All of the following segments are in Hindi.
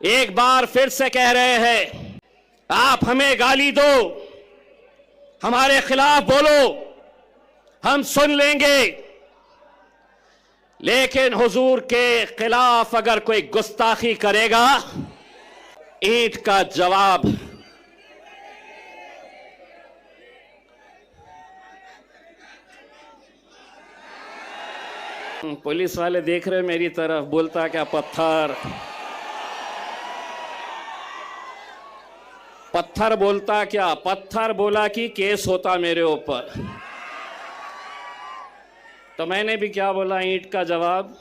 एक बार फिर से कह रहे हैं, आप हमें गाली दो, हमारे खिलाफ बोलो, हम सुन लेंगे, लेकिन हुजूर के खिलाफ अगर कोई गुस्ताखी करेगा, ईंट का जवाब। पुलिस वाले देख रहे मेरी तरफ, बोलता क्या पत्थर, पत्थर बोलता क्या, पत्थर बोला कि केस होता मेरे ऊपर। तो मैंने भी क्या बोला, ईंट का जवाब।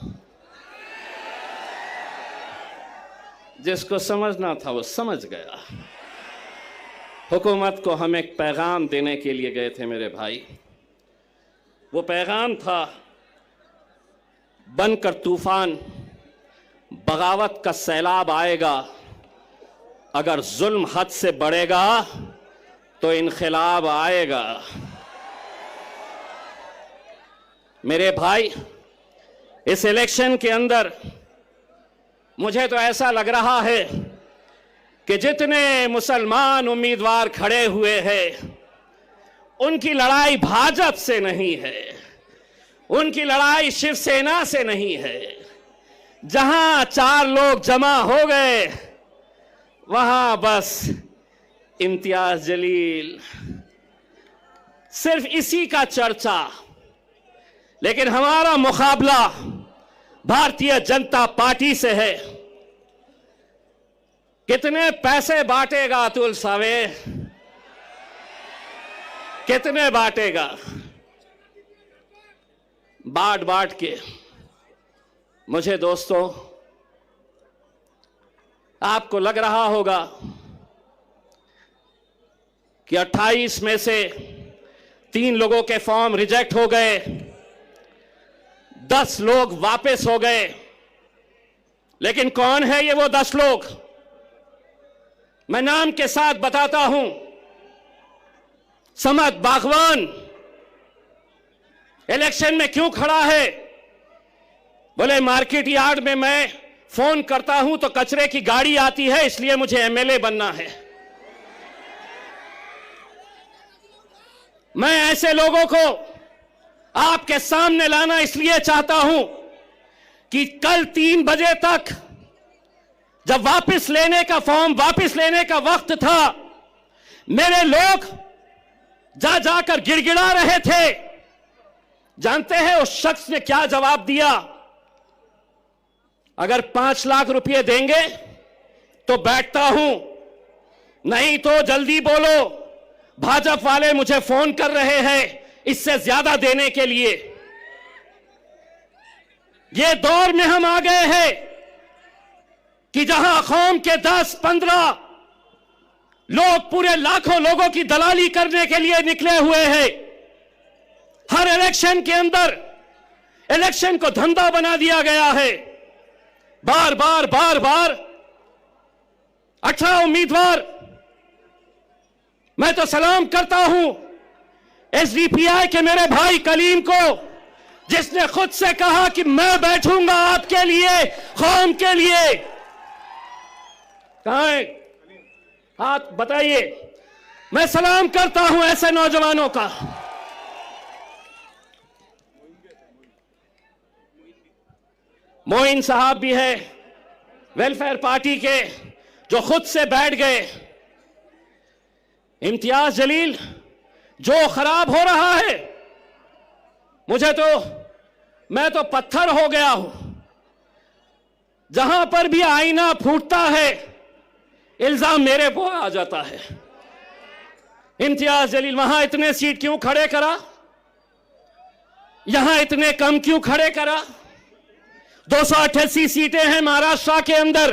जिसको समझना था वो समझ गया। हुकूमत को हम एक पैगाम देने के लिए गए थे मेरे भाई। वो पैगाम था, बनकर तूफान, बगावत का सैलाब आएगा, अगर जुल्म हद से बढ़ेगा तो इनक़िलाब आएगा। मेरे भाई, इस इलेक्शन के अंदर मुझे तो ऐसा लग रहा है कि जितने मुसलमान उम्मीदवार खड़े हुए हैं, उनकी लड़ाई भाजपा से नहीं है, उनकी लड़ाई शिवसेना से नहीं है। जहां 4 लोग जमा हो गए, वहां बस इम्तियाज जलील, सिर्फ इसी का चर्चा। लेकिन हमारा मुकाबला भारतीय जनता पार्टी से है। कितने पैसे बांटेगा अतुल सावे, कितने बांटेगा? बांट बांट के। मुझे दोस्तों, आपको लग रहा होगा कि 28 में से 3 लोगों के फॉर्म रिजेक्ट हो गए, 10 लोग वापस हो गए। लेकिन कौन है ये वो 10 लोग? मैं नाम के साथ बताता हूं। समद बागवान इलेक्शन में क्यों खड़ा है? बोले मार्केट यार्ड में मैं फोन करता हूं तो कचरे की गाड़ी आती है, इसलिए मुझे एमएलए बनना है। मैं ऐसे लोगों को आपके सामने लाना इसलिए चाहता हूं कि कल 3 बजे तक जब वापस लेने का फॉर्म, वापस लेने का वक्त था, मेरे लोग जा जाकर गिड़गिड़ा रहे थे। जानते हैं उस शख्स ने क्या जवाब दिया? अगर 5 लाख रुपए देंगे तो बैठता हूं, नहीं तो जल्दी बोलो, भाजपा वाले मुझे फोन कर रहे हैं इससे ज्यादा देने के लिए। ये दौर में हम आ गए हैं कि जहां कौम के 10-15 लोग पूरे लाखों लोगों की दलाली करने के लिए निकले हुए हैं। हर इलेक्शन के अंदर इलेक्शन को धंधा बना दिया गया है। बार बार 18 उम्मीदवार। मैं तो सलाम करता हूं एसडीपीआई के मेरे भाई कलीम को, जिसने खुद से कहा कि मैं बैठूंगा आपके लिए, कौम के लिए। कहां है? हाथ बताइए। मैं सलाम करता हूं ऐसे नौजवानों का। मोइन साहब भी है वेलफेयर पार्टी के, जो खुद से बैठ गए। इम्तियाज जलील, जो खराब हो रहा है, मैं तो पत्थर हो गया हूं। जहां पर भी आईना फूटता है, इल्जाम मेरे को आ जाता है। इम्तियाज जलील वहां इतने सीट क्यों खड़े करा, यहां इतने कम क्यों खड़े करा? 288 सीटें हैं महाराष्ट्र के अंदर।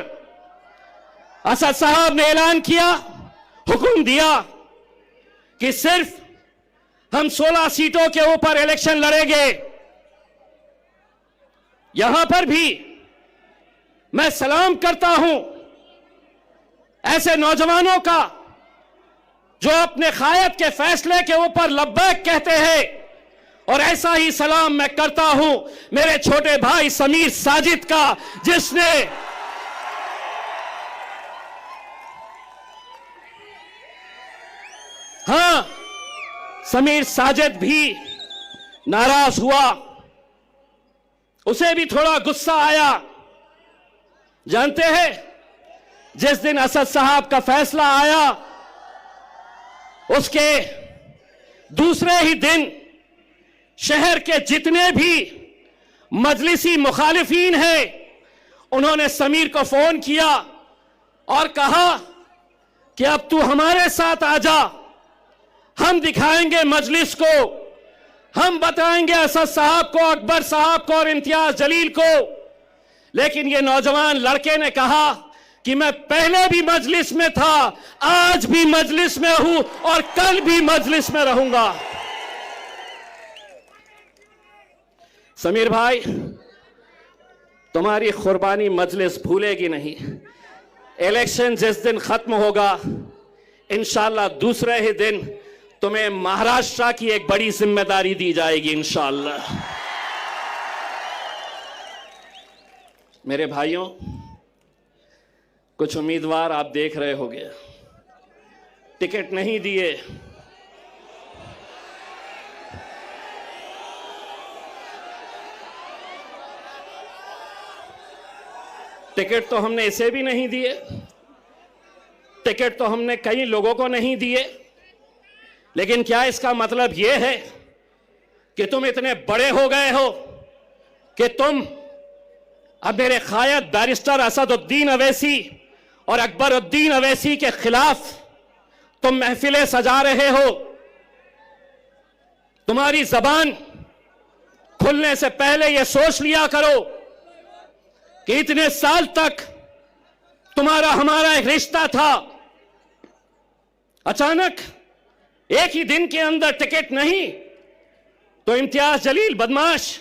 असद साहब ने ऐलान किया, हुक्म दिया कि सिर्फ हम 16 सीटों के ऊपर इलेक्शन लड़ेंगे। यहां पर भी मैं सलाम करता हूं ऐसे नौजवानों का जो अपने कायद के फैसले के ऊपर लब्बैक कहते हैं। और ऐसा ही सलाम मैं करता हूं मेरे छोटे भाई समीर साजिद का, जिसने हां, समीर साजिद भी नाराज हुआ, उसे भी थोड़ा गुस्सा आया। जानते हैं, जिस दिन असद साहब का फैसला आया उसके दूसरे ही दिन शहर के जितने भी मजलिसी मुखालिफीन हैं उन्होंने समीर को फोन किया और कहा कि अब तू हमारे साथ आ जा, हम दिखाएंगे मजलिस को, हम बताएंगे असद साहब को, अकबर साहब को और इम्तियाज जलील को। लेकिन ये नौजवान लड़के ने कहा कि मैं पहले भी मजलिस में था, आज भी मजलिस में हूं और कल भी मजलिस में रहूंगा। समीर भाई, तुम्हारी कुर्बानी मजलिस भूलेगी नहीं। इलेक्शन जिस दिन खत्म होगा, इंशाअल्लाह दूसरे ही दिन तुम्हें महाराष्ट्र की एक बड़ी जिम्मेदारी दी जाएगी इंशाअल्लाह। मेरे भाइयों, कुछ उम्मीदवार आप देख रहे होंगे टिकट नहीं दिए, टिकट तो हमने इसे भी नहीं दिए, टिकट तो हमने कई लोगों को नहीं दिए। लेकिन क्या इसका मतलब यह है कि तुम इतने बड़े हो गए हो कि तुम अब मेरे कायद बैरिस्टर असदुद्दीन अवैसी और अकबरुद्दीन अवैसी के खिलाफ तुम महफिलें सजा रहे हो? तुम्हारी जबान खुलने से पहले यह सोच लिया करो कि इतने साल तक तुम्हारा हमारा एक रिश्ता था, अचानक एक ही दिन के अंदर टिकट नहीं तो इम्तियाज जलील बदमाश,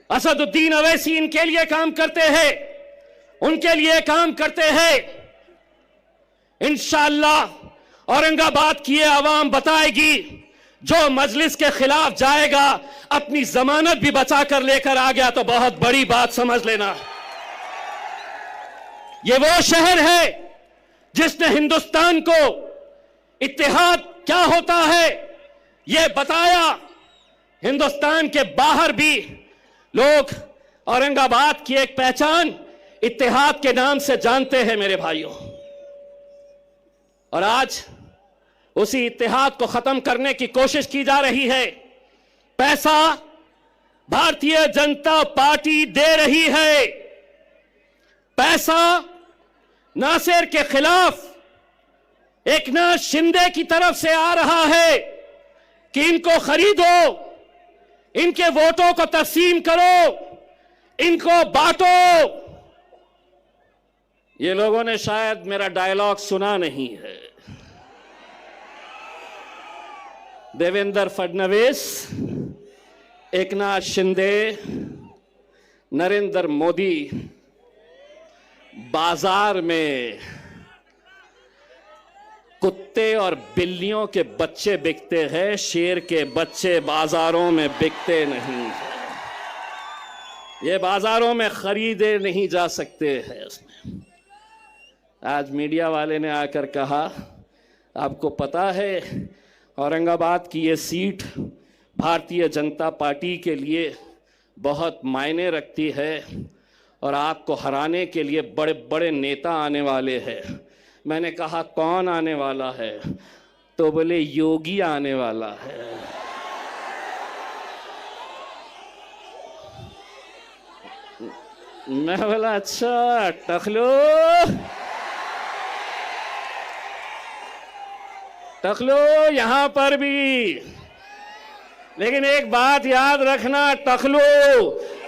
असदुद्दीन अवैसी इनके लिए काम करते हैं, उनके लिए काम करते हैं। इंशाअल्लाह औरंगाबाद की आवाम बताएगी, जो मजलिस के खिलाफ जाएगा अपनी जमानत भी बचा कर लेकर आ गया तो बहुत बड़ी बात समझ लेना। ये वो शहर है जिसने हिंदुस्तान को इत्तेहाद क्या होता है ये बताया। हिंदुस्तान के बाहर भी लोग औरंगाबाद की एक पहचान इत्तेहाद के नाम से जानते हैं मेरे भाइयों। और आज उसी इत्तेहाद को खत्म करने की कोशिश की जा रही है। पैसा भारतीय जनता पार्टी दे रही है, पैसा नासिर के खिलाफ एकनाथ शिंदे की तरफ से आ रहा है कि इनको खरीदो, इनके वोटों को तकसीम करो, इनको बांटो। ये लोगों ने शायद मेरा डायलॉग सुना नहीं है। देवेंद्र फडणवीस, एकनाथ शिंदे, नरेंद्र मोदी बाजार में कुत्ते और बिल्लियों के बच्चे बिकते हैं, शेर के बच्चे बाजारों में बिकते नहीं हैं। ये बाजारों में खरीदे नहीं जा सकते हैं। इसमें आज मीडिया वाले ने आकर कहा, आपको पता है औरंगाबाद की ये सीट भारतीय जनता पार्टी के लिए बहुत मायने रखती है और आपको हराने के लिए बड़े बड़े नेता आने वाले हैं। मैंने कहा कौन आने वाला है? तो बोले योगी आने वाला है। मैं बोला अच्छा टखलो, टखलो यहां पर भी। लेकिन एक बात याद रखना टखलो,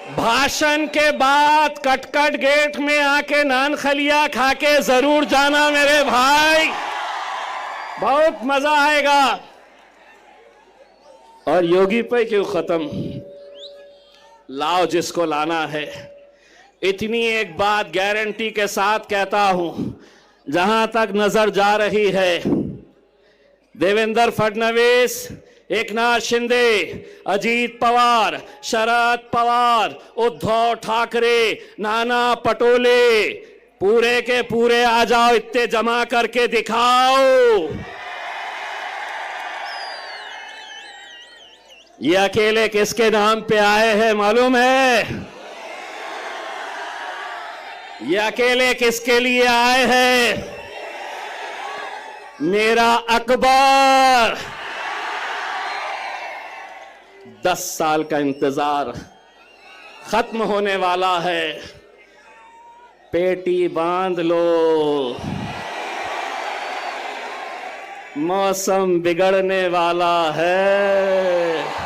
भाषण के बाद कटकट गेट में आके नान खलिया खा के जरूर जाना मेरे भाई, बहुत मजा आएगा। और योगी पे क्यों खत्म, लाओ जिसको लाना है। इतनी एक बात गारंटी के साथ कहता हूं, जहां तक नजर जा रही है, देवेंद्र फडणवीस, एकनाथ शिंदे, अजीत पवार, शरद पवार, उद्धव ठाकरे, नाना पटोले, पूरे के पूरे आ जाओ, इतने जमा करके दिखाओ। ये अकेले किसके नाम पे आए हैं मालूम है? ये अकेले किसके लिए आए हैं? मेरा अकबर। 10 साल का इंतजार खत्म होने वाला है। पेटी बांध लो, मौसम बिगड़ने वाला है।